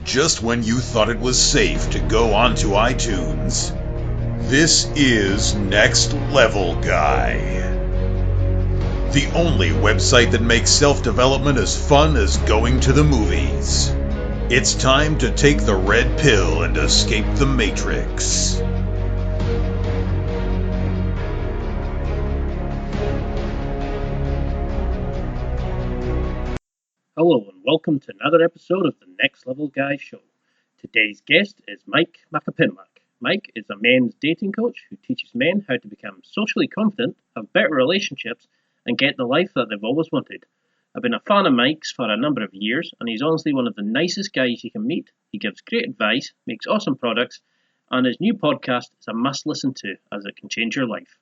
just when you thought it was safe to go onto iTunes. This is Next Level Guy, the only website that makes self-development as fun as going to the movies. It's time to take the red pill and escape the Matrix. Hello and welcome to another episode of the Next Level Guy Show. Today's guest is Mike Macapinlack. Mike is a men's dating coach who teaches men how to become socially confident, have better relationships, and get the life that they've always wanted. I've been a fan of Mike's for a number of years, and he's honestly one of the nicest guys you can meet. He gives great advice, makes awesome products, and his new podcast is a must listen to as it can change your life.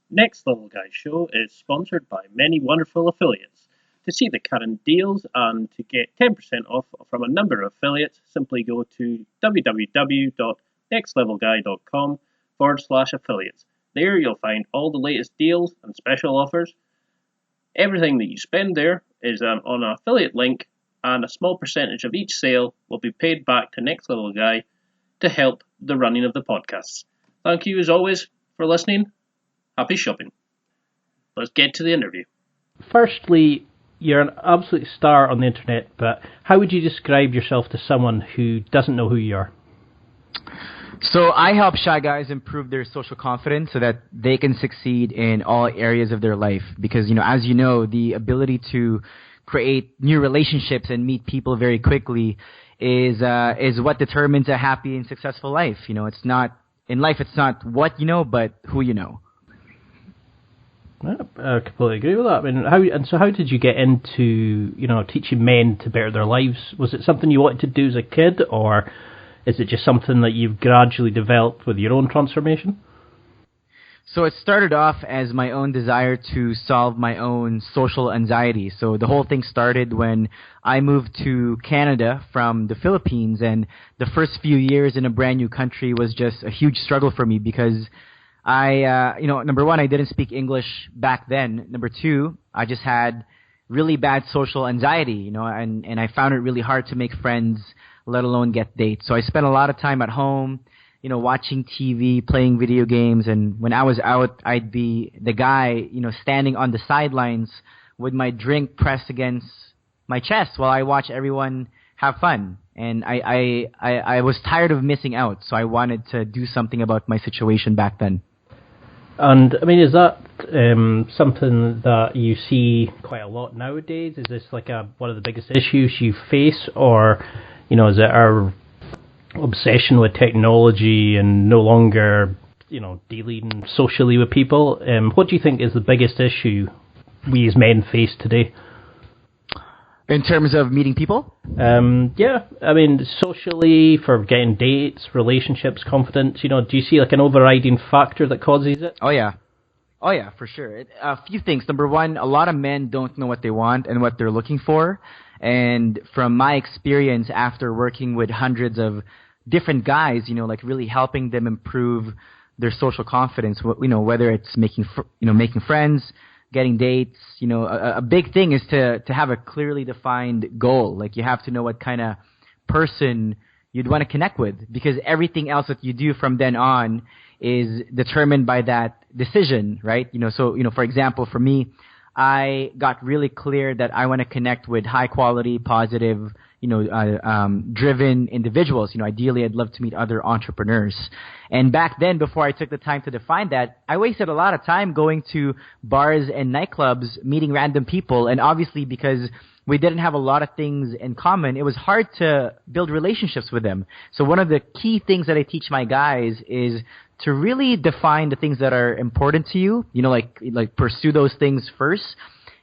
Next Level Guy Show is sponsored by many wonderful affiliates. To see the current deals and to get 10% off from a number of affiliates, simply go to www.nextlevelguy.com/affiliates. There you'll find all the latest deals and special offers. Everything that you spend there is on an affiliate link, and a small percentage of each sale will be paid back to Next Level Guy to help the running of the podcasts. Thank you as always for listening. Happy shopping. Let's get to the interview. Firstly, you're an absolute star on the internet, but how would you describe yourself to someone who doesn't know who you are? So I help shy guys improve their social confidence so that they can succeed in all areas of their life. Because, as you know, the ability to create new relationships and meet people very quickly is what determines a happy and successful life. It's not what you know, but who you know. I completely agree with that. I mean, how did you get into teaching men to better their lives? Was it something you wanted to do as a kid, or is it just something that you've gradually developed with your own transformation? So it started off as my own desire to solve my own social anxiety. So the whole thing started when I moved to Canada from the Philippines, and the first few years in a brand new country was just a huge struggle for me because number one, I didn't speak English back then. Number two, I just had really bad social anxiety, and I found it really hard to make friends, let alone get dates. So I spent a lot of time at home, watching TV, playing video games, and when I was out, I'd be the guy, standing on the sidelines with my drink pressed against my chest while I watch everyone have fun. And I was tired of missing out, so I wanted to do something about my situation back then. And, I mean, is that something that you see quite a lot nowadays? Is this like one of the biggest issues you face? Or, is it our obsession with technology and no longer, dealing socially with people? What do you think is the biggest issue we as men face today? In terms of meeting people? Yeah, I mean, socially, for getting dates, relationships, confidence, do you see like an overriding factor that causes it? Oh yeah, for sure. A few things. Number one, a lot of men don't know what they want and what they're looking for. And from my experience after working with hundreds of different guys, like really helping them improve their social confidence, whether it's making friends, getting dates, a big thing is to have a clearly defined goal. Like you have to know what kind of person you'd want to connect with, because everything else that you do from then on is determined by that decision, right? So, for example, for me, I got really clear that I want to connect with high quality, positive, driven individuals. Ideally, I'd love to meet other entrepreneurs. And back then, before I took the time to define that, I wasted a lot of time going to bars and nightclubs, meeting random people. And obviously, because we didn't have a lot of things in common, it was hard to build relationships with them. So one of the key things that I teach my guys is to really define the things that are important to you, like pursue those things first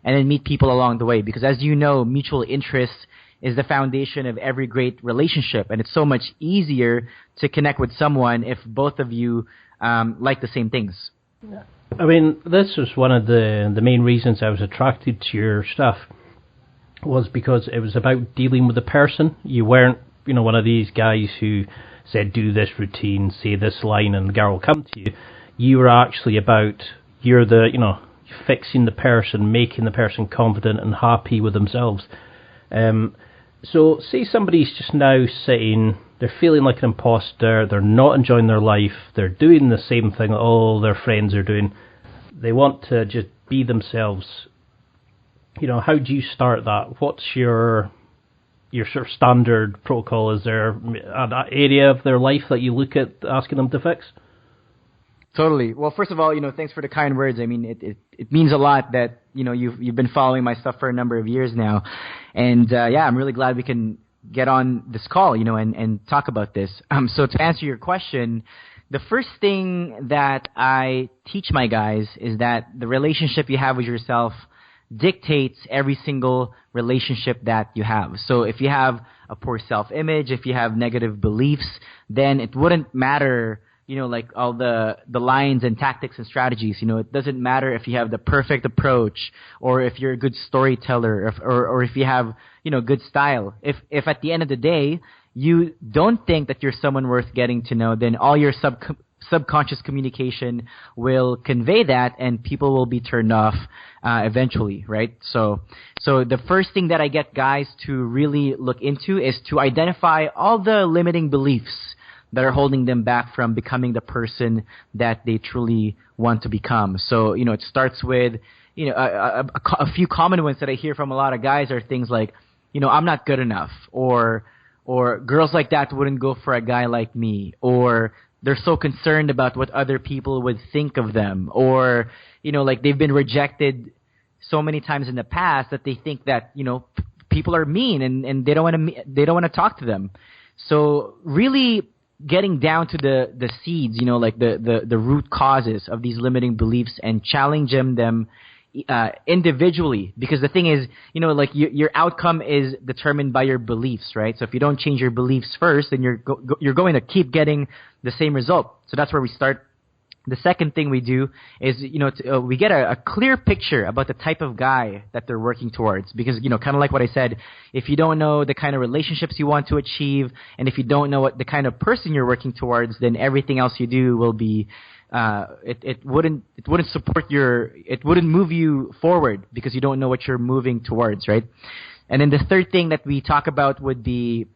and then meet people along the way. Because as you know, mutual interest is the foundation of every great relationship. And it's so much easier to connect with someone if both of you like the same things. I mean, this was one of the main reasons I was attracted to your stuff, was because it was about dealing with the person. You weren't, one of these guys who said, do this routine, say this line, and the girl will come to you. You were actually about, fixing the person, making the person confident and happy with themselves. So, say somebody's just now sitting, they're feeling like an imposter, they're not enjoying their life, they're doing the same thing that all their friends are doing. They want to just be themselves. How do you start that? What's your sort of standard protocol? Is there an area of their life that you look at asking them to fix? Totally. Well, first of all, thanks for the kind words. I mean, it means a lot that, you've been following my stuff for a number of years now. And, I'm really glad we can get on this call, and talk about this. So to answer your question, the first thing that I teach my guys is that the relationship you have with yourself dictates every single relationship that you have. So if you have a poor self-image, if you have negative beliefs, then it wouldn't matter, like all the lines and tactics and strategies. It doesn't matter if you have the perfect approach or if you're a good storyteller or if you have, good style. If at the end of the day, you don't think that you're someone worth getting to know, then all your subconscious communication will convey that, and people will be turned off eventually, right? So the first thing that I get guys to really look into is to identify all the limiting beliefs that are holding them back from becoming the person that they truly want to become. So, it starts with, a few common ones that I hear from a lot of guys are things like, I'm not good enough, or girls like that wouldn't go for a guy like me, or they're so concerned about what other people would think of them, or, like they've been rejected so many times in the past that they think that, people are mean and they don't want to talk to them. So really getting down to the seeds, like the root causes of these limiting beliefs and challenging them individually, because the thing is, like your outcome is determined by your beliefs, right? So if you don't change your beliefs first, then you're going to keep getting the same result. So that's where we start. The second thing we do is, we get a clear picture about the type of guy that they're working towards, because, kind of like what I said, if you don't know the kind of relationships you want to achieve, and if you don't know what the kind of person you're working towards, then everything else you do will be it wouldn't move you forward, because you don't know what you're moving towards, right? And then the third thing that we talk about would be,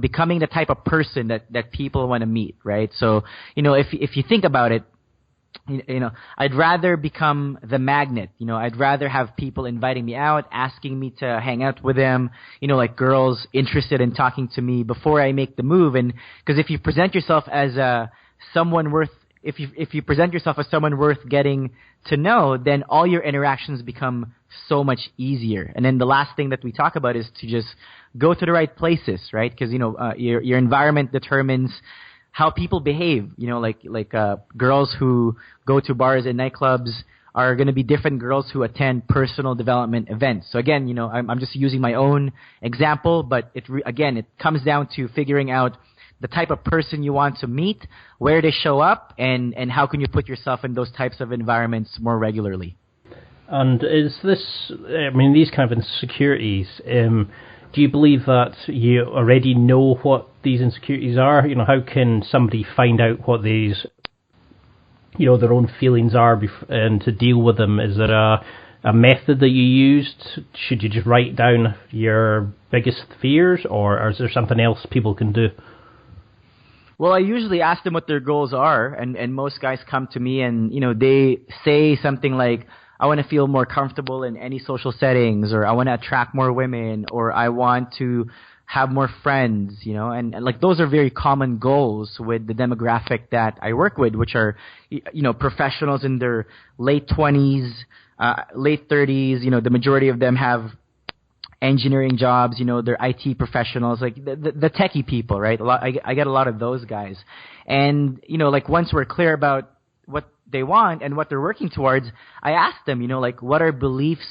becoming the type of person that people want to meet, right? So, if you think about it, I'd rather become the magnet. I'd rather have people inviting me out, asking me to hang out with them, like girls interested in talking to me before I make the move. And because if you present yourself as someone worth getting to know, then all your interactions become so much easier. And then the last thing that we talk about is to just go to the right places, right? Because your environment determines how people behave. Like girls who go to bars and nightclubs are going to be different girls who attend personal development events. So again, I'm just using my own example, but it comes down to figuring out the type of person you want to meet, where they show up, and how can you put yourself in those types of environments more regularly. And is this, these kind of insecurities, do you believe that you already know what these insecurities are? How can somebody find out what these, their own feelings are and to deal with them? Is there a method that you used? Should you just write down your biggest fears, or is there something else people can do? Well, I usually ask them what their goals are, and most guys come to me and, they say something like, I want to feel more comfortable in any social settings, or I want to attract more women, or I want to have more friends, and like those are very common goals with the demographic that I work with, which are, professionals in their late 20s, late 30s, the majority of them have engineering jobs, they're IT professionals, like the techie people, right? I get a lot of those guys. And, like once we're clear about what they want and what they're working towards, I ask them, what are beliefs,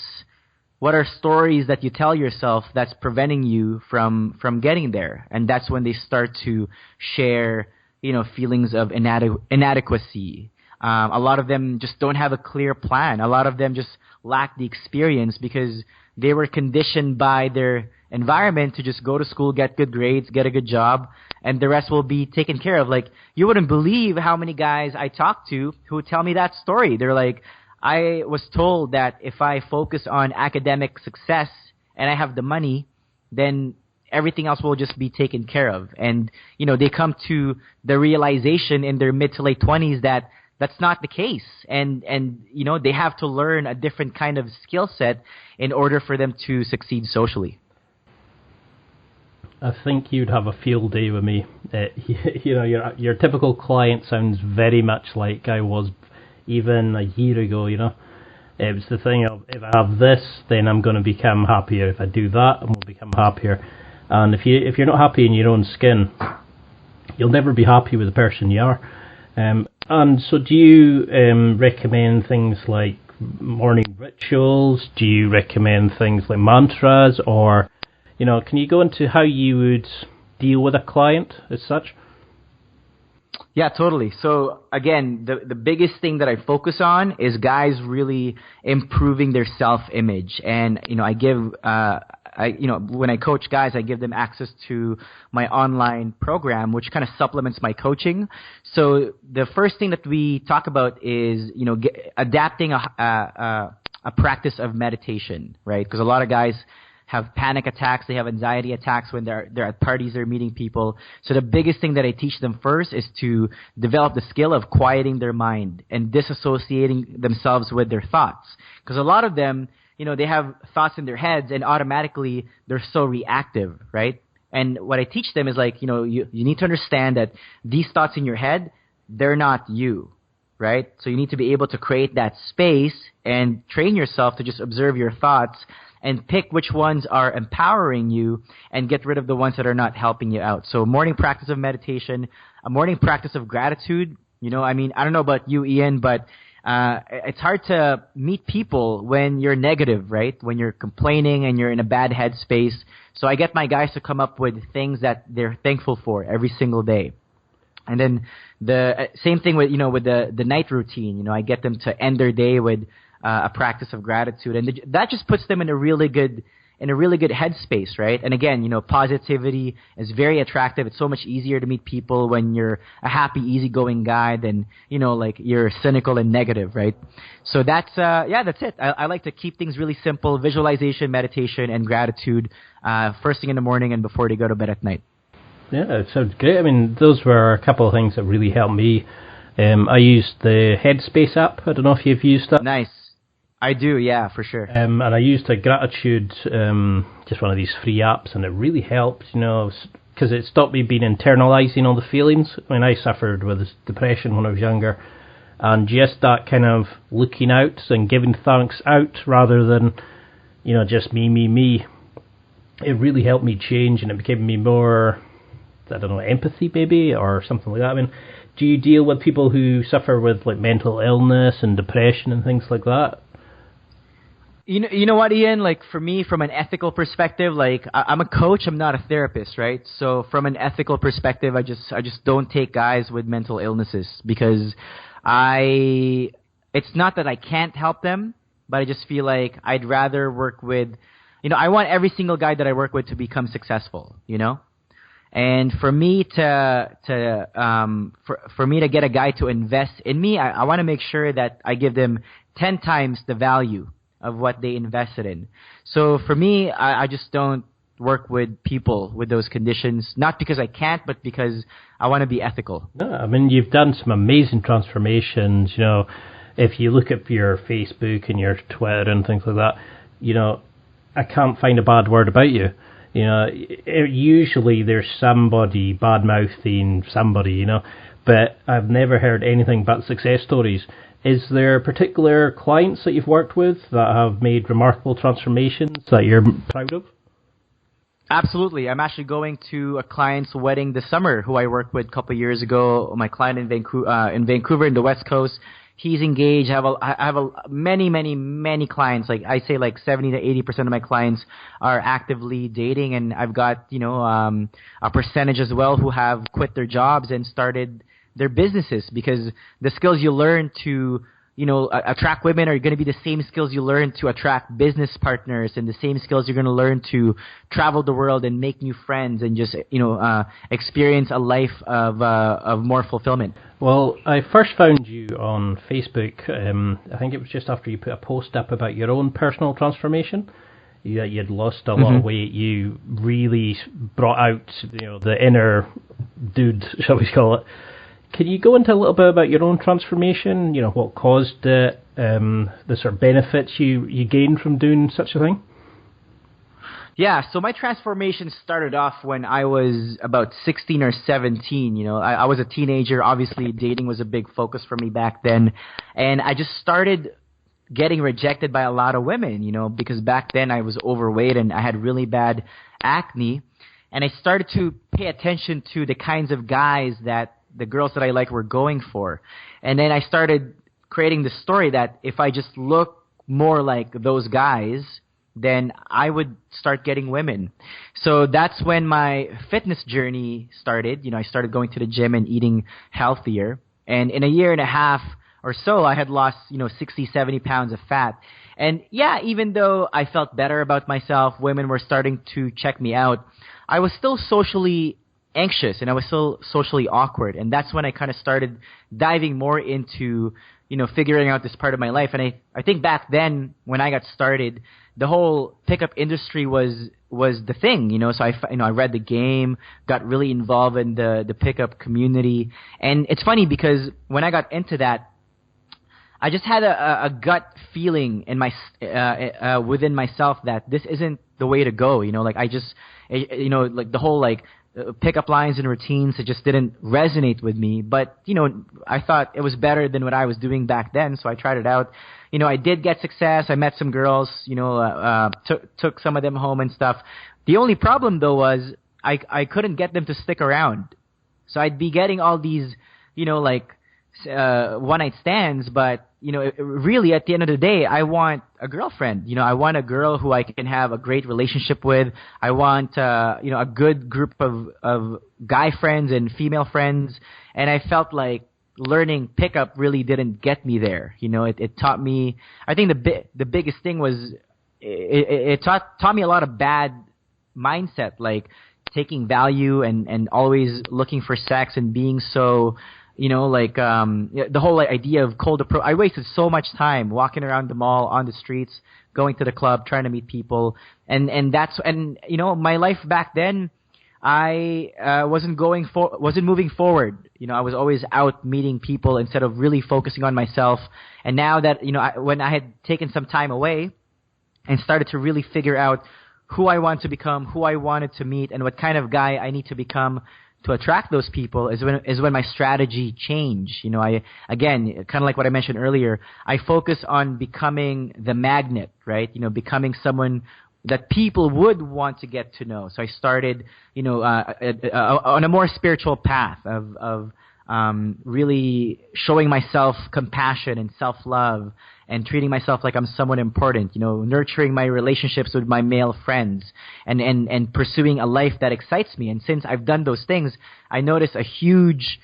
what are stories that you tell yourself that's preventing you from getting there? And that's when they start to share, feelings of inadequacy. A lot of them just don't have a clear plan. A lot of them just lack the experience because they were conditioned by their environment to just go to school, get good grades, get a good job, and the rest will be taken care of. Like, you wouldn't believe how many guys I talk to who tell me that story. They're like, I was told that if I focus on academic success and I have the money, then everything else will just be taken care of. And, they come to the realization in their mid to late 20s that that's not the case. And they have to learn a different kind of skill set in order for them to succeed socially. I think you'd have a field day with me. Your typical client sounds very much like I was even a year ago, It was the thing of, if I have this, then I'm going to become happier. If I do that, I'm going to become happier. And if you're not happy in your own skin, you'll never be happy with the person you are. And so do you recommend things like morning rituals? Do you recommend things like mantras? Or, can you go into how you would deal with a client as such? Yeah, totally. So again, the biggest thing that I focus on is guys really improving their self-image. And, I give, when I coach guys, I give them access to my online program, which kind of supplements my coaching. So the first thing that we talk about is, adapting a practice of meditation, right? Because a lot of guys have panic attacks, they have anxiety attacks when they're at parties, they're meeting people. So the biggest thing that I teach them first is to develop the skill of quieting their mind and disassociating themselves with their thoughts. Because a lot of them, they have thoughts in their heads and automatically they're so reactive, right? And what I teach them is you need to understand that these thoughts in your head, they're not you, right? So you need to be able to create that space and train yourself to just observe your thoughts and pick which ones are empowering you and get rid of the ones that are not helping you out. So morning practice of meditation, a morning practice of gratitude. I don't know about you, Ian, but it's hard to meet people when you're negative, right? When you're complaining and you're in a bad headspace. So I get my guys to come up with things that they're thankful for every single day. And then the same thing with, with the night routine. I get them to end their day with a practice of gratitude, and that just puts them in a really good headspace, right? And again, positivity is very attractive. It's so much easier to meet people when you're a happy, easygoing guy than you're cynical and negative, right? So that's it. I like to keep things really simple: visualization, meditation, and gratitude first thing in the morning and before they go to bed at night. Yeah, it sounds great. I mean, those were a couple of things that really helped me. I used the Headspace app. I don't know if you've used that. Nice. I do, yeah, for sure. And I used a gratitude, just one of these free apps, and it really helped, because it stopped me being internalizing all the feelings. I mean, I suffered with depression when I was younger, and just that kind of looking out and giving thanks out rather than, just me. It really helped me change, and it became me more, empathy maybe, or something like that. I mean, do you deal with people who suffer with mental illness and depression and things like that? You know what, Ian? For me, from an ethical perspective, I'm a coach. I'm not a therapist, right? So from an ethical perspective, I just don't take guys with mental illnesses because it's not that I can't help them, but I just feel like I'd rather work with, I want every single guy that I work with to become successful, And for me to get a guy to invest in me, I want to make sure that I give them 10 times the value of what they invested in. So for me, I just don't work with people with those conditions, not because I can't, but because I want to be ethical. No, I mean, you've done some amazing transformations. If you look at your Facebook and your Twitter and things like that, I can't find a bad word about you. Usually there's somebody bad-mouthing somebody, but I've never heard anything but success stories. Is there particular clients that you've worked with that have made remarkable transformations that you're proud of? Absolutely. I'm actually going to a client's wedding this summer who I worked with a couple of years ago. My client in Vancouver in the West Coast. He's engaged. I have many clients. I say 70 to 80% of my clients are actively dating, and I've got a percentage as well who have quit their jobs and started their businesses, because the skills you learn to attract women are going to be the same skills you learn to attract business partners, and the same skills you're going to learn to travel the world and make new friends and just experience a life of more fulfillment. Well, I first found you on Facebook. I think it was just after you put a post up about your own personal transformation. you'd lost a lot of weight. You really brought out, the inner dude, shall we call it. Can you go into a little bit about your own transformation? What caused it, the sort of benefits you gained from doing such a thing? Yeah, so my transformation started off when I was about 16 or 17. I was a teenager. Obviously, dating was a big focus for me back then. And I just started getting rejected by a lot of women, because back then I was overweight and I had really bad acne. And I started to pay attention to the kinds of guys that the girls that I like were going for. And then I started creating the story that if I just look more like those guys, then I would start getting women. So that's when my fitness journey started. I started going to the gym and eating healthier. And in a year and a half or so, I had lost, 60, 70 pounds of fat. And yeah, even though I felt better about myself, women were starting to check me out, I was still socially anxious and I was still socially awkward. And that's when I kind of started diving more into, figuring out this part of my life. And I think back then when I got started, the whole pickup industry was the thing, so I read the game, got really involved in the pickup community. And it's funny because when I got into that, I just had a gut feeling in my within myself that this isn't the way to go. I just, like the whole pickup lines and routines, it just didn't resonate with me. But I thought it was better than what I was doing back then, so I tried it out. I did get success. I met some girls. Took some of them home and stuff. The only problem though was I couldn't get them to stick around. So I'd be getting all these, one-night stands, but really at the end of the day, I want a girlfriend. I want a girl who I can have a great relationship with. I want a good group of guy friends and female friends. And I felt like learning pickup really didn't get me there. It taught me. I think the biggest thing was it taught me a lot of bad mindset, like taking value and always looking for sex and being so. The whole idea of cold approach. I wasted so much time walking around the mall, on the streets, going to the club, trying to meet people, and my life back then, I wasn't moving forward. I was always out meeting people instead of really focusing on myself. And now that when I had taken some time away and started to really figure out who I want to become, who I wanted to meet, and what kind of guy I need to become to attract those people is when my strategy changed. I, again, kind of like what I mentioned earlier, I focus on becoming the magnet, right? Becoming someone that people would want to get to know. So I started, on a more spiritual path of really showing myself compassion and self-love and treating myself like I'm someone important, nurturing my relationships with my male friends and pursuing a life that excites me. And since I've done those things, I noticed a huge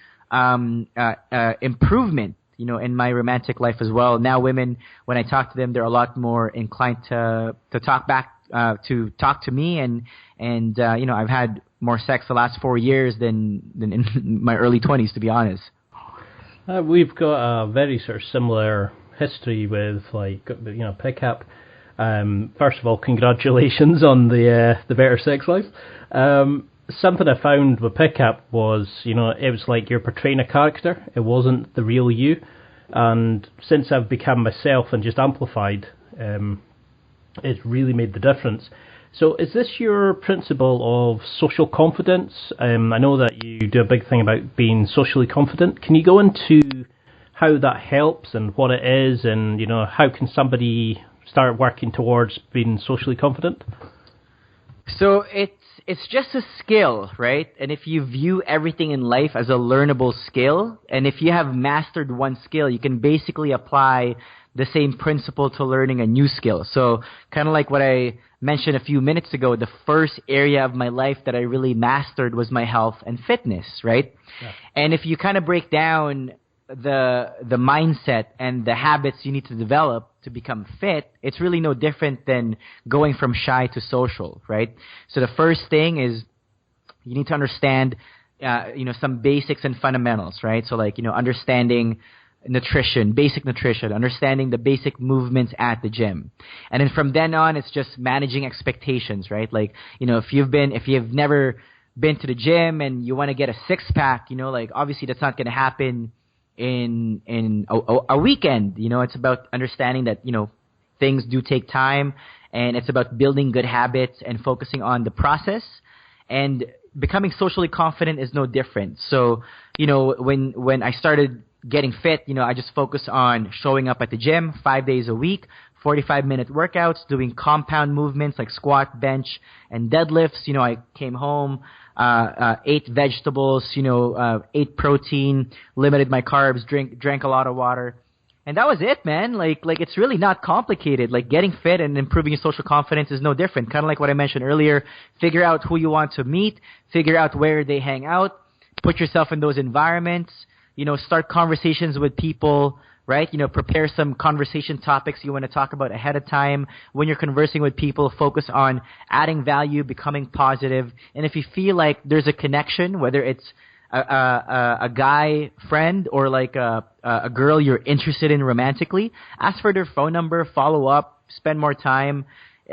improvement, in my romantic life as well. Now women, when I talk to them, they're a lot more inclined to talk back, to talk to me. And I've had more sex the last 4 years than in my early 20s, to be honest. We've got a very sort of similar history with pickup. First of all, congratulations on the better sex life. Something I found with pickup was, it was like you're portraying a character. It wasn't the real you. And since I've become myself and just amplified, it really made the difference. So is this your principle of social confidence? I know that you do a big thing about being socially confident. Can you go into how that helps and what it is, and how can somebody start working towards being socially confident? So it's just a skill, right? And if you view everything in life as a learnable skill, and if you have mastered one skill, you can basically apply the same principle to learning a new skill. So kind of like what I mentioned a few minutes ago, the first area of my life that I really mastered was my health and fitness, right? Yeah. And if you kind of break down the mindset and the habits you need to develop to become fit, it's really no different than going from shy to social, right? So the first thing is you need to understand, some basics and fundamentals, right? So understanding nutrition, basic nutrition, understanding the basic movements at the gym. And then from then on, it's just managing expectations, right? Like, if you've never been to the gym and you want to get a six-pack, like obviously that's not going to happen in a weekend. It's about understanding that, things do take time, and it's about building good habits and focusing on the process. And becoming socially confident is no different. So, when I started getting fit, I just focused on showing up at the gym 5 days a week, 45-minute workouts, doing compound movements like squat, bench, and deadlifts. I came home, ate vegetables, ate protein, limited my carbs, drank a lot of water. And that was it, man. Like it's really not complicated. Like getting fit and improving your social confidence is no different. Kind of like what I mentioned earlier. Figure out who you want to meet. Figure out where they hang out. Put yourself in those environments. Start conversations with people, right? Prepare some conversation topics you want to talk about ahead of time. When you're conversing with people, focus on adding value, becoming positive. And if you feel like there's a connection, whether it's a guy friend or like a girl you're interested in romantically, ask for their phone number, follow up, spend more time.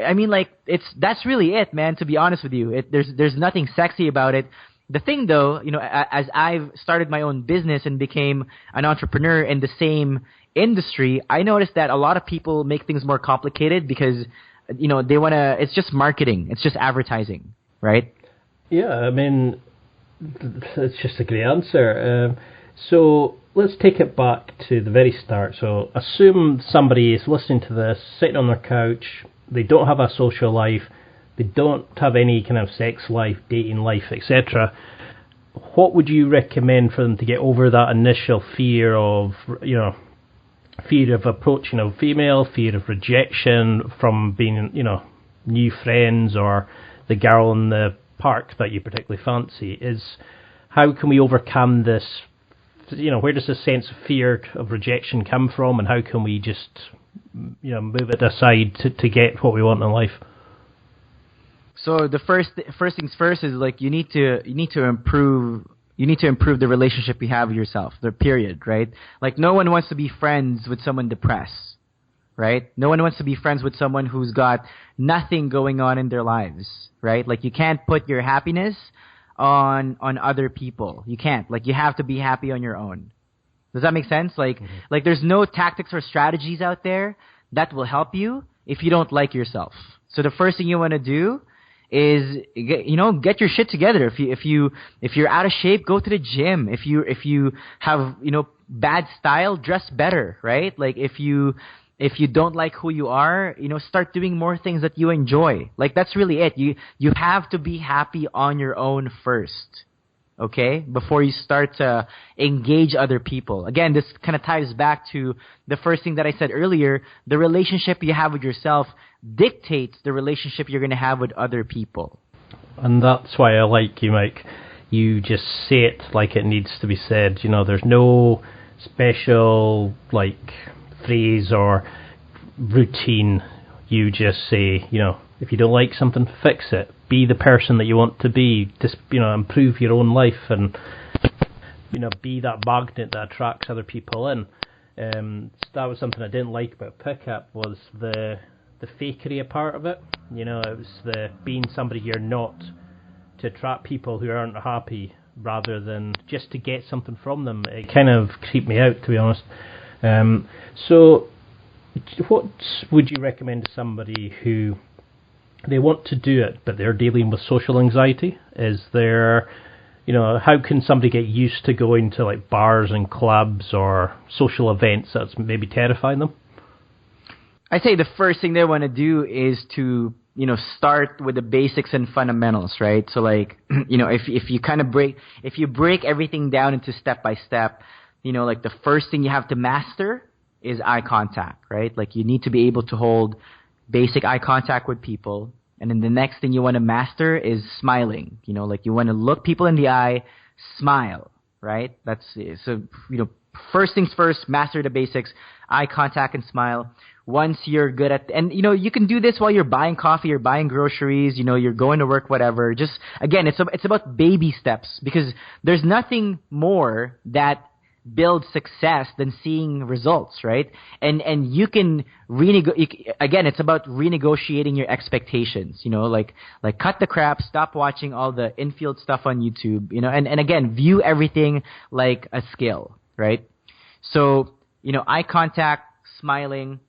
I mean, like that's really it, man. To be honest with you, there's nothing sexy about it. The thing, though, as I've started my own business and became an entrepreneur in the same industry, I noticed that a lot of people make things more complicated because, they want to. It's just marketing. It's just advertising, right? Yeah, I mean, that's just a great answer. So let's take it back to the very start. So assume somebody is listening to this, sitting on their couch. They don't have a social life. They don't have any kind of sex life, dating life, etc. What would you recommend for them to get over that initial fear of, fear of approaching a female, fear of rejection from being, new friends or the girl in the park that you particularly fancy? Is how can we overcome this? Where does this sense of fear of rejection come from, and how can we just, move it aside to get what we want in life? So the first things first is like you need to improve the relationship you have with yourself. The period, right? Like no one wants to be friends with someone depressed, right? No one wants to be friends with someone who's got nothing going on in their lives, right? Like you can't put your happiness on other people. You can't. Like you have to be happy on your own. Does that make sense? Like like there's no tactics or strategies out there that will help you if you don't like yourself. So the first thing you want to do is get your shit together. If you're out of shape, go to the gym. If you have bad style, dress better, right? Like if you don't like who you are, start doing more things that you enjoy. Like that's really it. You have to be happy on your own first, okay? Before you start to engage other people. Again, this kind of ties back to the first thing that I said earlier. The relationship you have with yourself dictates the relationship you're going to have with other people. And that's why I like you, Mike. You just say it like it needs to be said. There's no special phrase or routine. You just say, if you don't like something, fix it. Be the person that you want to be. Just improve your own life and be that magnet that attracts other people in. That was something I didn't like about pickup, was the fakery part of it. It was the being somebody you're not, to attract people who aren't happy rather than just to get something from them. It kind of creeped me out, to be honest. So what would you recommend to somebody who they want to do it but they're dealing with social anxiety? Is there, how can somebody get used to going to like bars and clubs or social events that's maybe terrifying them? I say the first thing they want to do is to, start with the basics and fundamentals, right? So like, if you kind of break everything down into step by step, like the first thing you have to master is eye contact, right? Like you need to be able to hold basic eye contact with people. And then the next thing you want to master is smiling. Like you want to look people in the eye, smile, right? That's so, first things first, master the basics, eye contact and smile. Once you're good at, and you can do this while you're buying coffee, you're buying groceries, you're going to work, whatever. Just again, it's about baby steps, because there's nothing more that build success than seeing results, right? And you can again, it's about renegotiating your expectations, like cut the crap, stop watching all the infield stuff on YouTube, and again, view everything like a skill, right? So, eye contact, smiling,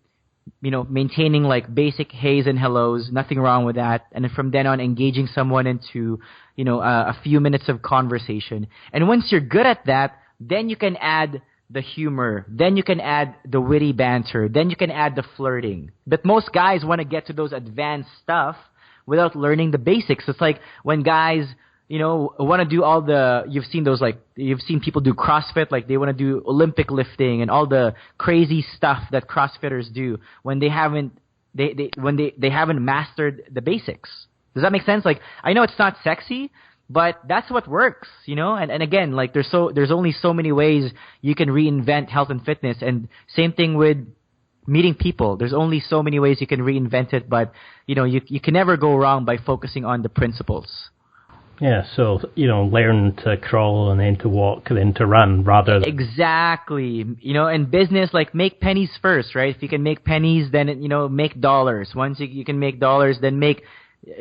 maintaining like basic heys and hellos, nothing wrong with that. And then from then on, engaging someone into, a few minutes of conversation. And once you're good at that, then you can add the humor. Then you can add the witty banter. Then you can add the flirting. But most guys want to get to those advanced stuff without learning the basics. It's like when guys, want to do all you've seen people do CrossFit, like they want to do Olympic lifting and all the crazy stuff that CrossFitters do when they haven't mastered the basics. Does that make sense? Like, I know it's not sexy, but that's what works, and again, like there's only so many ways you can reinvent health and fitness, and same thing with meeting people. There's only so many ways you can reinvent it, but you can never go wrong by focusing on the principles. Yeah, so, learn to crawl and then to walk, then to run rather than... Exactly. In business, like, make pennies first, right? If you can make pennies, then, make dollars. Once you can make dollars, then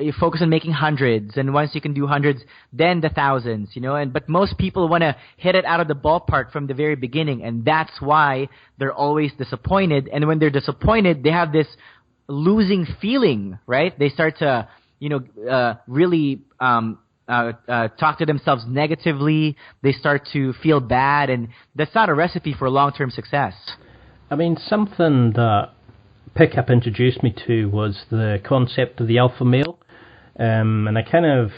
you focus on making hundreds. And once you can do hundreds, then the thousands, But most people want to hit it out of the ballpark from the very beginning. And that's why they're always disappointed. And when they're disappointed, they have this losing feeling, right? They start to, really... talk to themselves negatively. They start to feel bad, and that's not a recipe for long-term success. I mean, something that Pickup introduced me to was the concept of the alpha male, and I kind of,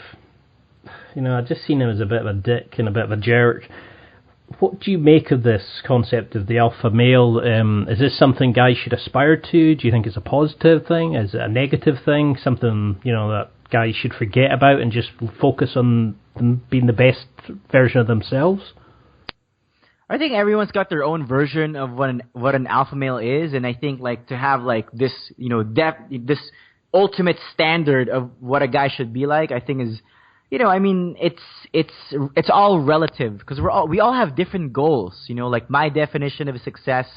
I just seen him as a bit of a dick and a bit of a jerk. What do you make of this concept of the alpha male? Is this something guys should aspire to? Do you think it's a positive thing? Is it a negative thing? Something, that guys should forget about and just focus on them being the best version of themselves? I think everyone's got their own version of what an alpha male is, and I think like to have like this, this ultimate standard of what a guy should be like, I think is, it's all relative, because we all have different goals. Like my definition of success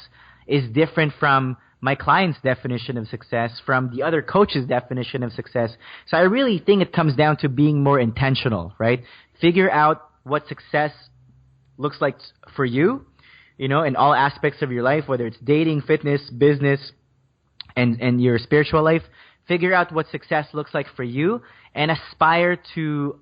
is different from my client's definition of success, from the other coach's definition of success. So I really think it comes down to being more intentional, right? Figure out what success looks like for you, in all aspects of your life, whether it's dating, fitness, business, and your spiritual life. Figure out what success looks like for you, and aspire to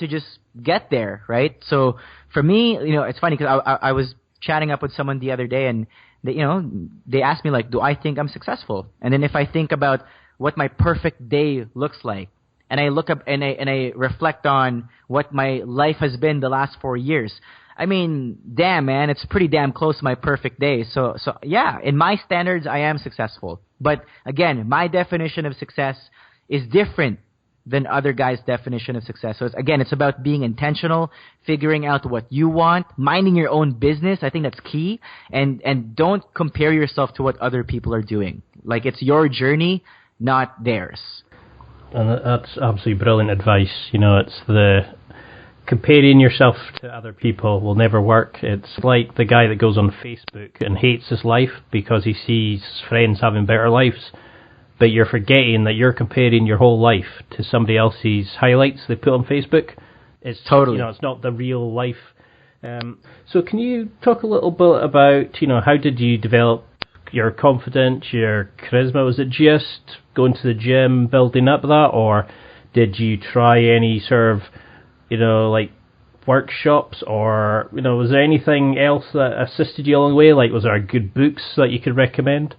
just get there, right? So for me, it's funny because I was chatting up with someone the other day, and they asked me, like, do I think I'm successful? And then if I think about what my perfect day looks like, and I look up and I reflect on what my life has been the last 4 years, I mean, damn, man, it's pretty damn close to my perfect day. So yeah, in my standards, I am successful. But again, my definition of success is different than other guys' definition of success. So it's about being intentional, figuring out what you want, minding your own business. I think that's key. And don't compare yourself to what other people are doing. Like, it's your journey, not theirs. And that's absolutely brilliant advice. It's the comparing yourself to other people will never work. It's like the guy that goes on Facebook and hates his life because he sees friends having better lives. But you're forgetting that you're comparing your whole life to somebody else's highlights they put on Facebook. It's totally, it's not the real life. So can you talk a little bit about, how did you develop your confidence, your charisma? Was it just going to the gym, building up that, or did you try any sort of, like workshops, or, was there anything else that assisted you along the way? Like, was there good books that you could recommend?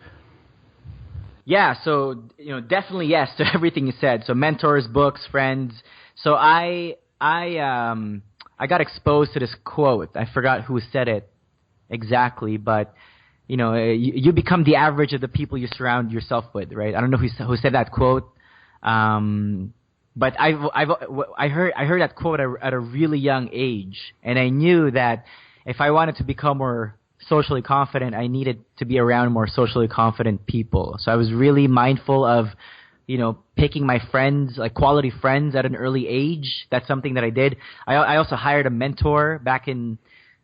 Yeah, so, definitely yes to everything you said. So mentors, books, friends. So I got exposed to this quote. I forgot who said it exactly, but, you become the average of the people you surround yourself with, right? I don't know who said that quote. But I heard that quote at a really young age, and I knew that if I wanted to become more socially confident, I needed to be around more socially confident people. So I was really mindful of, picking my friends, like quality friends at an early age. That's something that I did. I also hired a mentor back in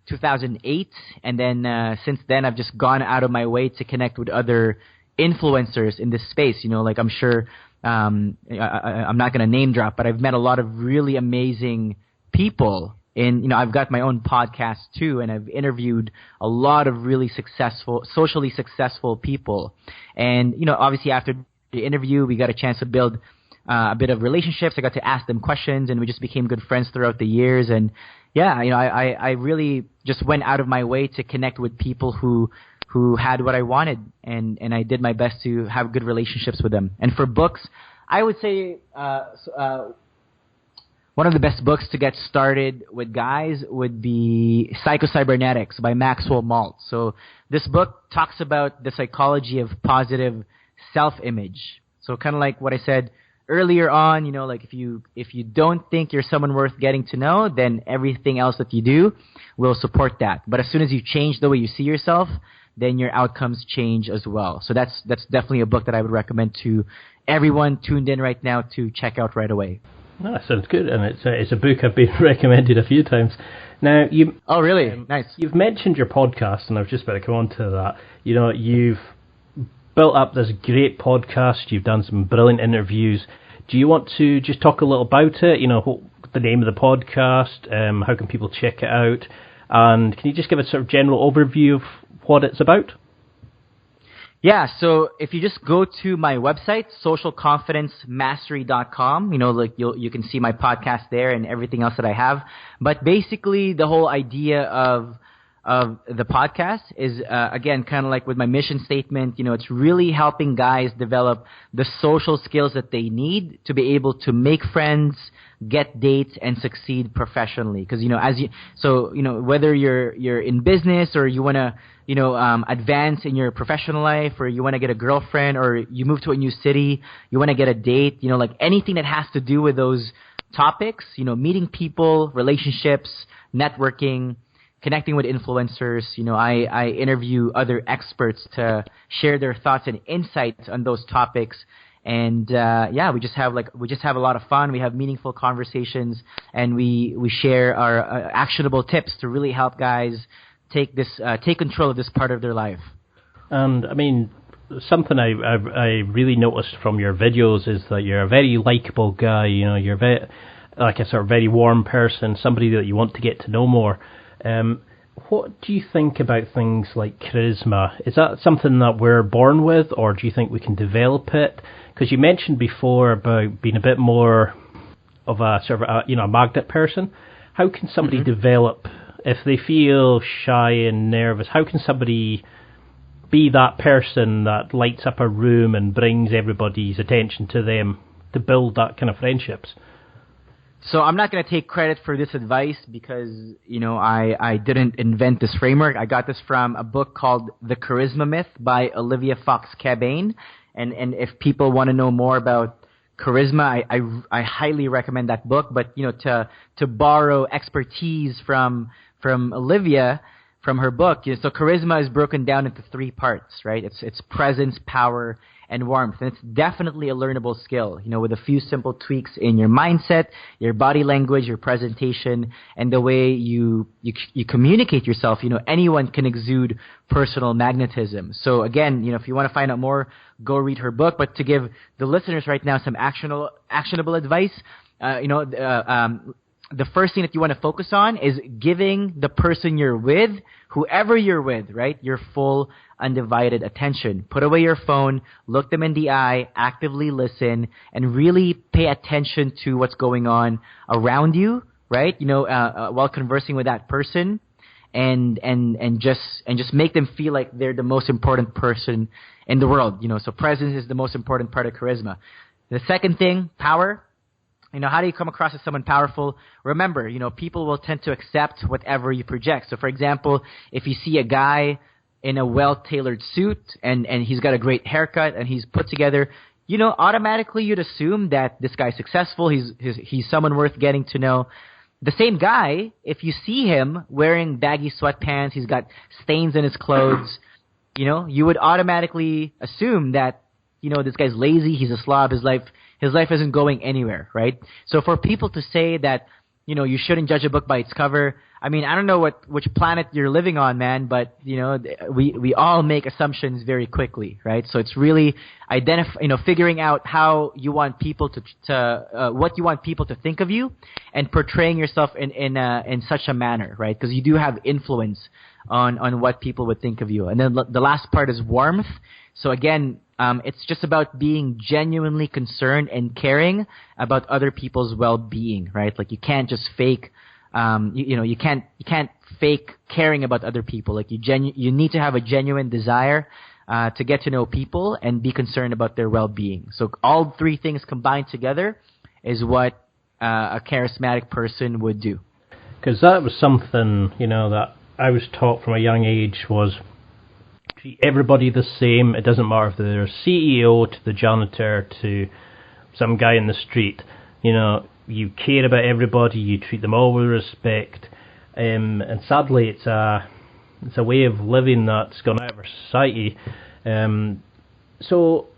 2008, and then since then I've just gone out of my way to connect with other influencers in this space. Like I'm sure I'm not going to name drop, but I've met a lot of really amazing people. I've got my own podcast too, and I've interviewed a lot of really socially successful people. And obviously after the interview, we got a chance to build a bit of relationships. I got to ask them questions, and we just became good friends throughout the years. And yeah, I really just went out of my way to connect with people who had what I wanted, and I did my best to have good relationships with them. And for books, I would say one of the best books to get started with guys would be Psycho-Cybernetics by Maxwell Maltz. So this book talks about the psychology of positive self-image. So kind of like what I said earlier on, like if you don't think you're someone worth getting to know, then everything else that you do will support that. But as soon as you change the way you see yourself, then your outcomes change as well. So that's definitely a book that I would recommend to everyone tuned in right now to check out right away. No, that sounds good, and it's a book I've been recommended a few times. Now Oh, really? Nice. You've mentioned your podcast, and I was just about to come on to that. You've built up this great podcast. You've done some brilliant interviews. Do you want to just talk a little about it? What the name of the podcast, how can people check it out, and can you just give a sort of general overview of what it's about? Yeah, so if you just go to my website, socialconfidencemastery.com, you can see my podcast there and everything else that I have. But basically, the whole idea of the podcast is, again, kind of like with my mission statement, it's really helping guys develop the social skills that they need to be able to make friends, get dates, and succeed professionally. Because, whether you're in business or you want to, advance in your professional life, or you want to get a girlfriend, or you move to a new city, you want to get a date, like anything that has to do with those topics, meeting people, relationships, networking, connecting with influencers. I interview other experts to share their thoughts and insights on those topics. And we just have a lot of fun. We have meaningful conversations, and we share our actionable tips to really help guys take control of this part of their life. And I mean, something I really noticed from your videos is that you're a very likable guy. You're very, like a sort of very warm person, somebody that you want to get to know more. What do you think about things like charisma? Is that something that we're born with, or do you think we can develop it? Because you mentioned before about being a bit more of a sort of a magnet person. How can somebody develop, if they feel shy and nervous, how can somebody be that person that lights up a room and brings everybody's attention to them to build that kind of friendships? So I'm not going to take credit for this advice because, I didn't invent this framework. I got this from a book called The Charisma Myth by Olivia Fox-Cabane. And if people want to know more about charisma, I highly recommend that book. But, to borrow expertise from Olivia, from her book, so charisma is broken down into three parts, right? It's presence, power, and warmth. And it's definitely a learnable skill, with a few simple tweaks in your mindset, your body language, your presentation, and the way you communicate yourself. Anyone can exude personal magnetism. So again, if you want to find out more, go read her book. But to give the listeners right now some actionable advice, the first thing that you want to focus on is giving the person you're with, whoever you're with, right, your full undivided attention. Put away your phone, look them in the eye, actively listen, and really pay attention to what's going on around you, right? While conversing with that person, and just make them feel like they're the most important person in the world. So presence is the most important part of charisma. The second thing, power. How do you come across as someone powerful? Remember, people will tend to accept whatever you project. So, for example, if you see a guy in a well-tailored suit and he's got a great haircut and he's put together, automatically you'd assume that this guy's successful. He's someone worth getting to know. The same guy, if you see him wearing baggy sweatpants, he's got stains in his clothes, you would automatically assume that, this guy's lazy, he's a slob, his life isn't going anywhere, right? So for people to say that you shouldn't judge a book by its cover. I mean, I don't know which planet you're living on, man, but we all make assumptions very quickly, right? So it's really figuring out how you want people to what you want people to think of you, and portraying yourself in such a manner, right? Because you do have influence on what people would think of you. And then the last part is warmth. So again, it's just about being genuinely concerned and caring about other people's well-being, right? Like you can't just fake, you can't fake caring about other people. Like you need to have a genuine desire to get to know people and be concerned about their well-being. So all three things combined together is what a charismatic person would do. Because that was something, that I was taught from a young age was treat everybody the same. It doesn't matter if they're CEO to the janitor to some guy in the street. You care about everybody. You treat them all with respect. And sadly, it's a way of living that's gone out of our society. So,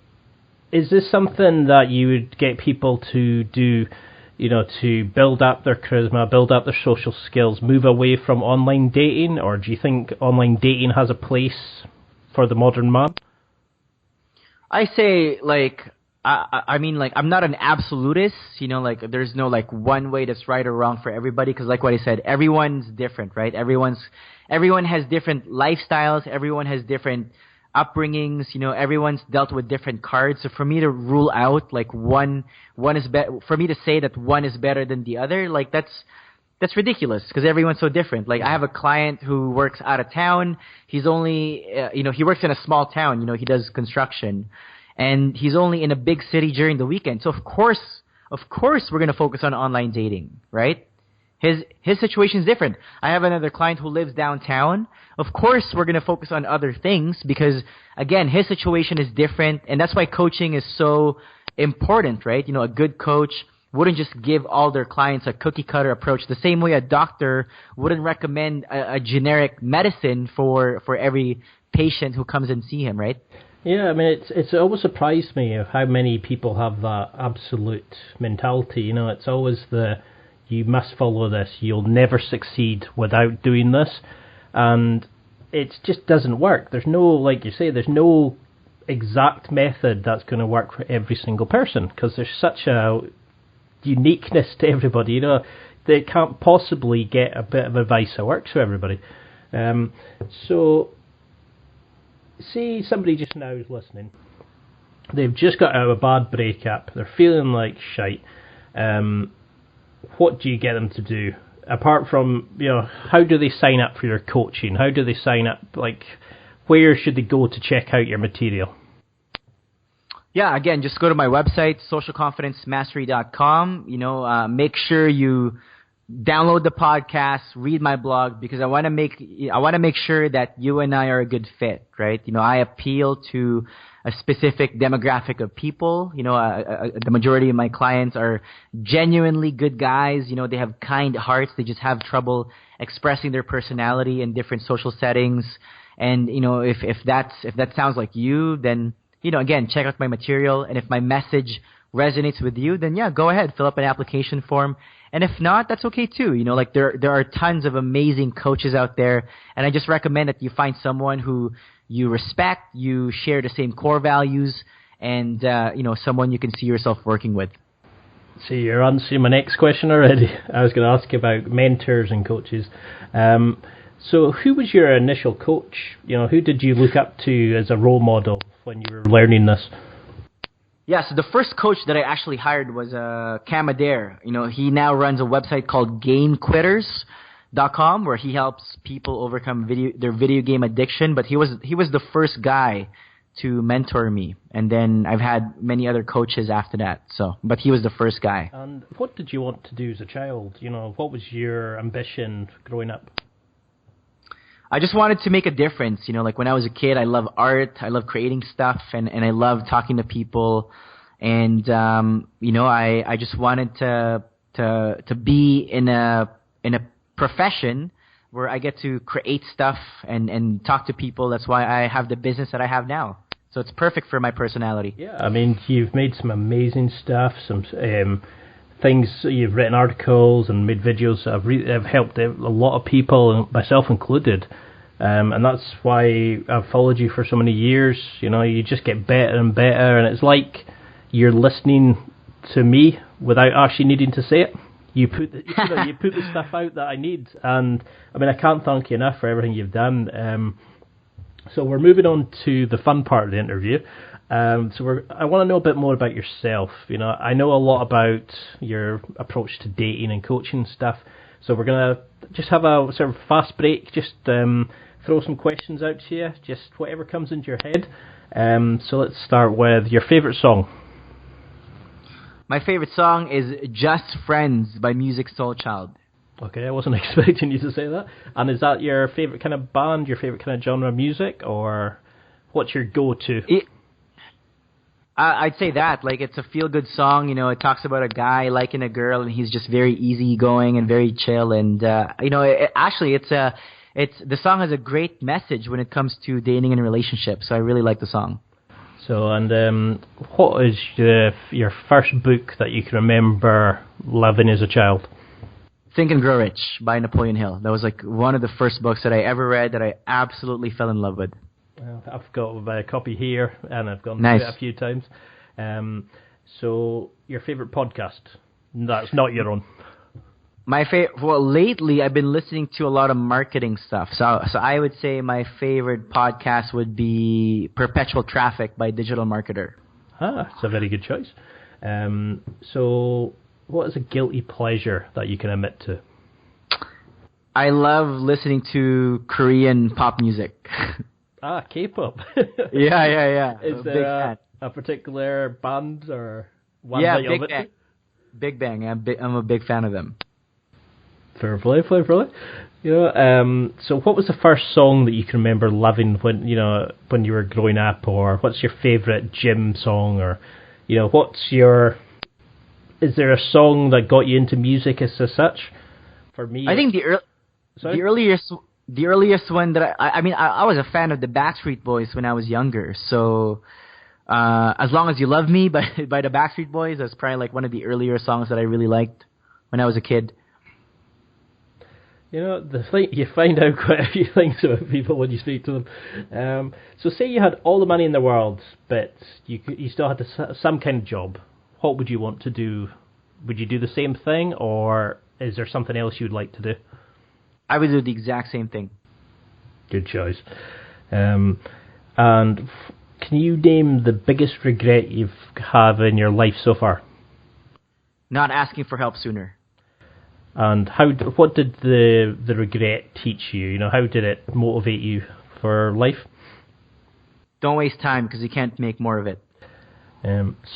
is this something that you would get people to do? To build up their charisma, build up their social skills, move away from online dating, or do you think online dating has a place for the modern man? I say, I'm not an absolutist, there's no, one way that's right or wrong for everybody, because like what I said, everyone's different, right? Everyone has different lifestyles, everyone has different upbringings, everyone's dealt with different cards. So for me to rule out one is for me to say that one is better than the other, that's ridiculous, because everyone's so different. Like I have a client who works out of town. He's only he works in a small town. He does construction, and he's only in a big city during the weekend. So of course we're going to focus on online dating, right? His situation is different. I have another client who lives downtown. Of course, we're going to focus on other things because, again, his situation is different, and that's why coaching is so important, right? A good coach wouldn't just give all their clients a cookie-cutter approach, the same way a doctor wouldn't recommend a generic medicine for every patient who comes and see him, right? Yeah, I mean, it's always surprised me of how many people have that absolute mentality. It's always you must follow this. You'll never succeed without doing this. And it just doesn't work. There's no, like you say, there's no exact method that's going to work for every single person, because there's such a uniqueness to everybody. They can't possibly get a bit of advice that works for everybody. So, see somebody just now is listening. They've just got out of a bad breakup. They're feeling like shite. What do you get them to do? Apart from, how do they sign up for your coaching? How do they sign up? Where should they go to check out your material? Yeah, again, just go to my website, socialconfidencemastery.com. Make sure you download the podcast, read my blog, because I want to make sure that you and I are a good fit, right? I appeal to a specific demographic of people. The majority of my clients are genuinely good guys. They have kind hearts. They just have trouble expressing their personality in different social settings. And, if that sounds like you, then, again, check out my material. And if my message resonates with you, then yeah, go ahead, fill up an application form. And if not, that's okay too. There are tons of amazing coaches out there. And I just recommend that you find someone who you respect, you share the same core values, and, someone you can see yourself working with. See, you're answering my next question already. I was going to ask you about mentors and coaches. So who was your initial coach? Who did you look up to as a role model when you were learning this? Yeah, so the first coach that I actually hired was Cam Adair. He now runs a website called GameQuitters.com, where he helps people overcome their video game addiction. But he was the first guy to mentor me, and then I've had many other coaches after that. But he was the first guy. And what did you want to do as a child? What was your ambition growing up? I just wanted to make a difference. When I was a kid, I love art, I love creating stuff, and I love talking to people. And I just wanted to be in a profession where I get to create stuff and talk to people. That's why I have the business that I have now. So it's perfect for my personality. Yeah, I mean, you've made some amazing stuff, some things, you've written articles and made videos that have helped a lot of people, myself included. And that's why I've followed you for so many years. You know, you just get better and better, and it's like you're listening to me without actually needing to say it. You put the, you put the stuff out that I need, and I mean, I can't thank you enough for everything you've done. So we're moving on to the fun part of the interview. I want to know a bit more about yourself. You know, I know a lot about your approach to dating and coaching and stuff. So we're gonna just have a sort of fast break. Just throw some questions out to you, just whatever comes into your head. So let's start with your favourite song. My favorite song is Just Friends by Musiq Soulchild. Okay, I wasn't expecting you to say that. And is that your favourite kind of band, your favourite kind of genre of music, or what's your go-to? I'd say that. Like, it's a feel-good song. You know, it talks about a guy liking a girl, and he's just very easygoing and very chill. And you know, the song has a great message when it comes to dating and relationships. So I really like the song. So, and what is your first book that you can remember loving as a child? Think and Grow Rich by Napoleon Hill. That was like one of the first books that I ever read that I absolutely fell in love with. Well, I've got a copy here, and I've gone nice. through it a few times. So, your favourite podcast? That's not your own. Well, lately I've been listening to a lot of marketing stuff. So I would say my favorite podcast would be Perpetual Traffic by Digital Marketer. Ah, it's a very good choice. So, what is a guilty pleasure that you can admit to? I love listening to Korean pop music. Ah, K-pop. Yeah. Is there a particular band or one yeah, that you're with? Big Bang. I'm a big fan of them. Fair play. You know, so what was the first song that you can remember loving when you were growing up, or what's your favourite gym song, or you know, is there a song that got you into music as such? For me, I think the earliest one that I was a fan of the Backstreet Boys when I was younger. So As Long As You Love Me by the Backstreet Boys, that's probably like one of the earlier songs that I really liked when I was a kid. You know, you find out quite a few things about people when you speak to them. So say you had all the money in the world, but you still had some kind of job. What would you want to do? Would you do the same thing, or is there something else you'd like to do? I would do the exact same thing. Good choice. And can you name the biggest regret you've had in your life so far? Not asking for help sooner. And what did the regret teach you? You know, how did it motivate you for life? Don't waste time, because you can't make more of it.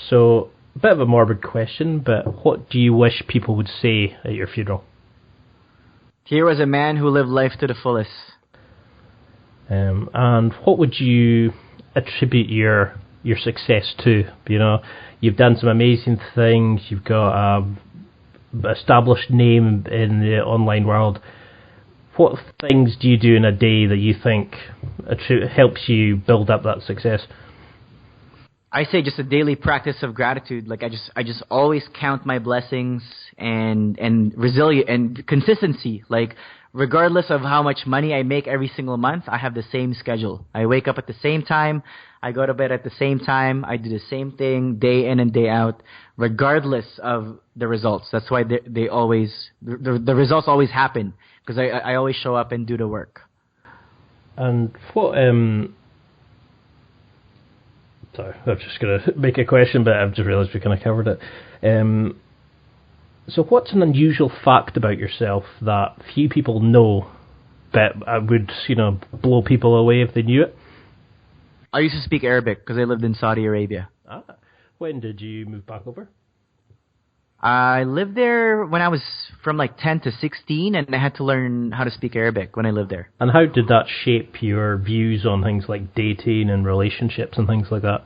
So, a bit of a morbid question, but what do you wish people would say at your funeral? Here was a man who lived life to the fullest. And what would you attribute your success to? You know, you've done some amazing things. You've got a established name in the online world. What things do you do in a day that you think helps you build up that success? I say just a daily practice of gratitude. Like I just always count my blessings and resilience and consistency. Like regardless of how much money I make every single month, I have the same schedule. I wake up at the same time. I go to bed at the same time. I do the same thing day in and day out, regardless of the results. That's why the results always happen, because I always show up and do the work. And what sorry, I'm just going to make a question, but I've just realised we kind of covered it. So what's an unusual fact about yourself that few people know, but would, blow people away if they knew it? I used to speak Arabic because I lived in Saudi Arabia. Ah, when did you move back over? I lived there when I was from like 10 to 16, and I had to learn how to speak Arabic when I lived there. And how did that shape your views on things like dating and relationships and things like that?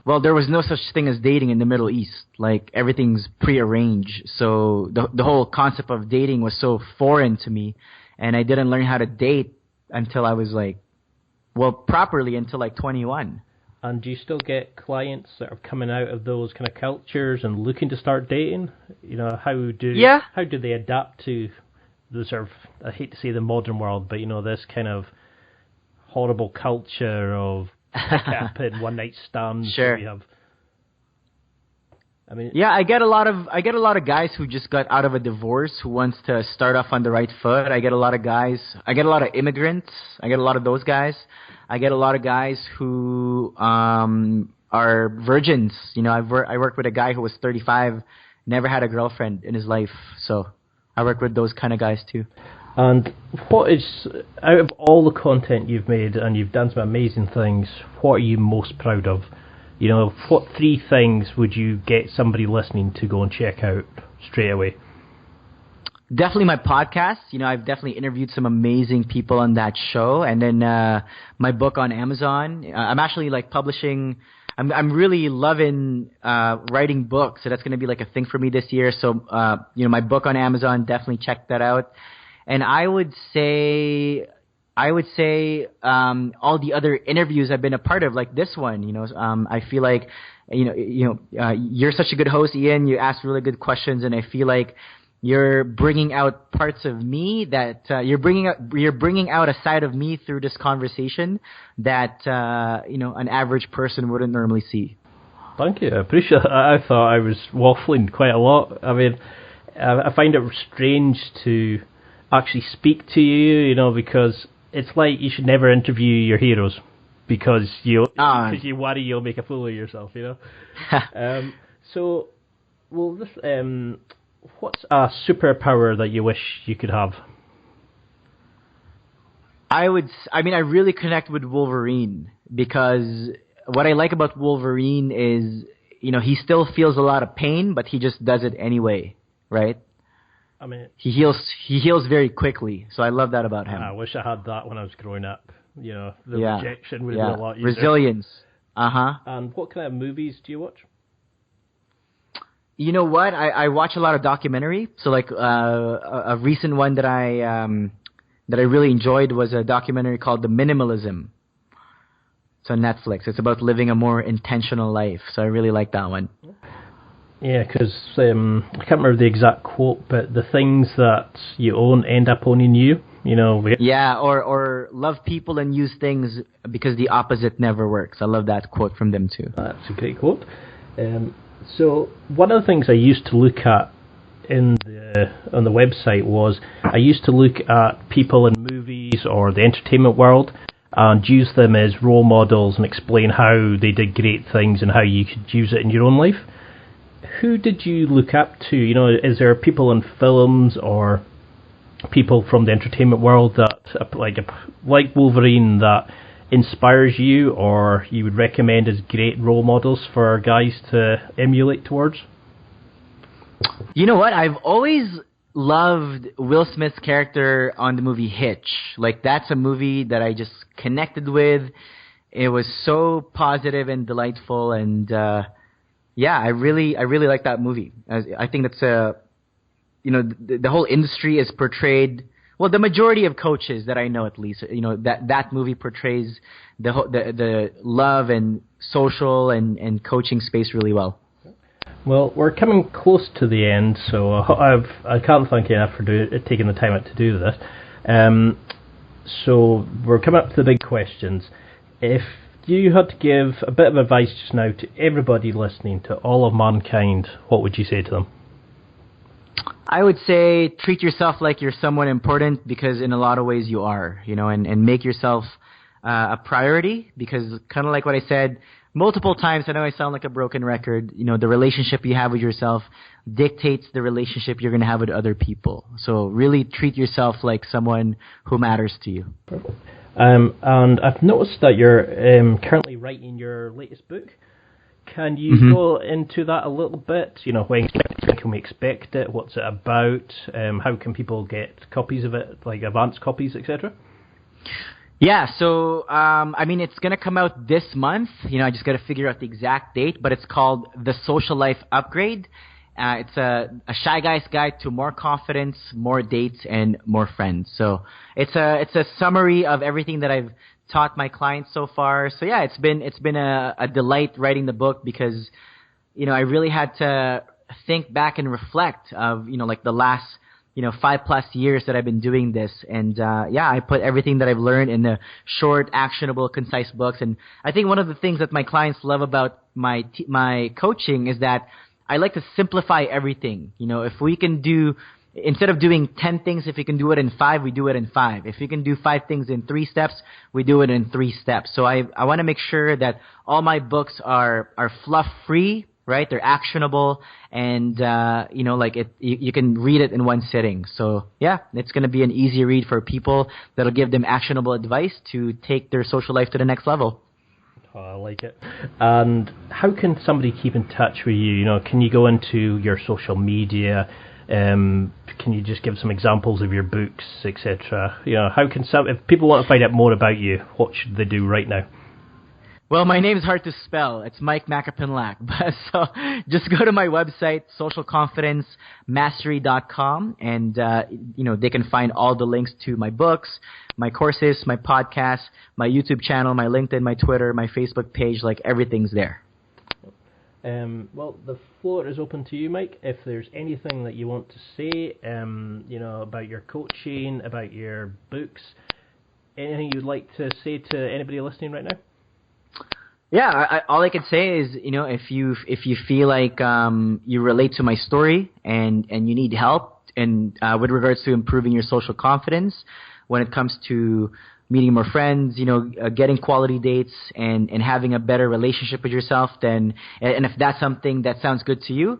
Well, there was no such thing as dating in the Middle East. Like, everything's prearranged. So the whole concept of dating was so foreign to me, and I didn't learn how to date until I was properly until like 21. And do you still get clients that are coming out of those kind of cultures and looking to start dating? You know, how do they adapt to the sort of, I hate to say the modern world, but you know, this kind of horrible culture of pick-up and one-night stands Sure. that we have? I mean, Yeah, I get a lot of guys who just got out of a divorce who wants to start off on the right foot. I get a lot of immigrants. I get a lot of those guys. I get a lot of guys who are virgins. You know, I worked with a guy who was 35, never had a girlfriend in his life. So I work with those kind of guys too. and what is, out of all the content you've made, and you've done some amazing things, what are you most proud of? You know, what 3 things would you get somebody listening to go and check out straight away? Definitely my podcast. You know, I've definitely interviewed some amazing people on that show. And then my book on Amazon. I'm actually like publishing. I'm really loving writing books. So that's going to be like a thing for me this year. So, you know, my book on Amazon, definitely check that out. And I would say all the other interviews I've been a part of, like this one. You know, I feel like, you're such a good host, Ian. You ask really good questions, and I feel like you're bringing out parts of me that you're bringing out a side of me through this conversation that an average person wouldn't normally see. Thank you, I appreciate that. I thought I was waffling quite a lot. I mean, I find it strange to actually speak to you, you know, because it's like you should never interview your heroes because you worry you'll make a fool of yourself, you know. What's a superpower that you wish you could have? I really connect with Wolverine because what I like about Wolverine is, you know, he still feels a lot of pain, but he just does it anyway, right? I mean, he heals very quickly, so I love that about him. I wish I had that when I was growing up. You know, the rejection would have been a lot easier. Resilience. And what kind of movies do you watch? You know what? I watch a lot of documentary. So like a recent one that I really enjoyed was a documentary called The Minimalism. It's on Netflix. It's about living a more intentional life. So I really like that one. Yeah, because I can't remember the exact quote, but the things that you own end up owning you. You know. Yeah, or love people and use things because the opposite never works. I love that quote from them too. That's a great quote. So one of the things I used to look at on the website was I used to look at people in movies or the entertainment world and use them as role models and explain how they did great things and how you could use it in your own life. Who did you look up to? You know, is there people in films or people from the entertainment world that, like Wolverine, that inspires you or you would recommend as great role models for guys to emulate towards? You know what? I've always loved Will Smith's character on the movie Hitch. Like, that's a movie that I just connected with. It was so positive and delightful, and I really like that movie. I think that's the whole industry is portrayed. Well, the majority of coaches that I know, at least, you know, that movie portrays the love and social and coaching space really well. Well, we're coming close to the end, so I can't thank you enough for taking the time out to do this. So we're coming up to the big questions. If you had to give a bit of advice just now to everybody listening, to all of mankind, what would you say to them? I would say treat yourself like you're someone important, because in a lot of ways you are, you know, and make yourself a priority, because kind of like what I said multiple times, I know I sound like a broken record, you know, the relationship you have with yourself dictates the relationship you're going to have with other people. So really treat yourself like someone who matters to you. Perfect. And I've noticed that you're currently writing your latest book. Can you go into that a little bit? You know, when can we expect it? What's it about? How can people get copies of it, like advance copies, etc.? Yeah, so, it's going to come out this month. You know, I just got to figure out the exact date, but it's called The Social Life Upgrade. It's a shy guy's guide to more confidence, more dates, and more friends. So it's a summary of everything that I've taught my clients so far. So yeah, it's been a delight writing the book because, I really had to think back and reflect of, like the last, 5+ years that I've been doing this. And, I put everything that I've learned in the short, actionable, concise books. And I think one of the things that my clients love about my coaching is that I like to simplify everything. If we can instead of doing 10 things, if you can do it in 5, we do it in 5. If you can do 5 things in 3 steps, we do it in 3 steps. So I want to make sure that all my books are fluff free, right? They're actionable, and you can read it in one sitting. So yeah, it's going to be an easy read for people that'll give them actionable advice to take their social life to the next level. Oh, I like it. And how can somebody keep in touch with you? Can you go into your social media? Can you just give some examples of your books, etc.? How can if people want to find out more about you, what should they do right now? Well, my name is hard to spell. It's Mike Macapinlac. So just go to my website, socialconfidencemastery.com, and they can find all the links to my books, my courses, my podcast, my YouTube channel, my LinkedIn, my Twitter, my Facebook page. Like, everything's there. Well, the floor is open to you, Mike. If there's anything that you want to say, about your coaching, about your books, anything you'd like to say to anybody listening right now? Yeah, all I can say is, if you feel like you relate to my story and you need help and with regards to improving your social confidence when it comes to meeting more friends, getting quality dates and having a better relationship with yourself, and if that's something that sounds good to you,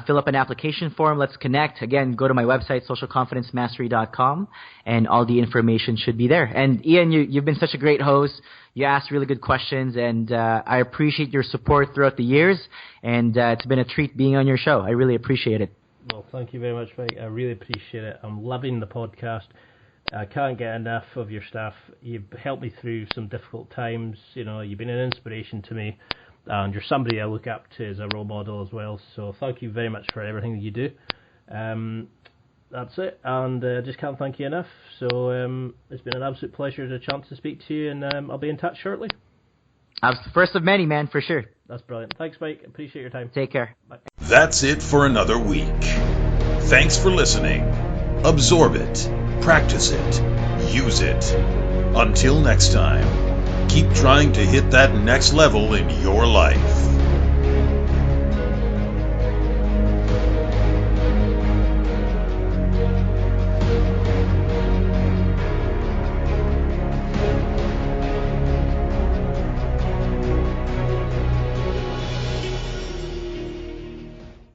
fill up an application form. Let's connect. Again, go to my website, socialconfidencemastery.com, and all the information should be there. And Ian, you've been such a great host. You asked really good questions, and I appreciate your support throughout the years, and it's been a treat being on your show. I really appreciate it. Well, thank you very much, Mike. I really appreciate it. I'm loving the podcast. I can't get enough of your stuff. You've helped me through some difficult times. You've been an inspiration to me, and you're somebody I look up to as a role model as well. So thank you very much for everything that you do. That's it, and I just can't thank you enough. So it's been an absolute pleasure, the chance to speak to you, and I'll be in touch shortly. First of many, man, for sure. That's brilliant. Thanks, Mike. Appreciate your time. Take care. Bye. That's it for another week. Thanks for listening. Absorb it, practice it, use it. Until next time, keep trying to hit that next level in your life.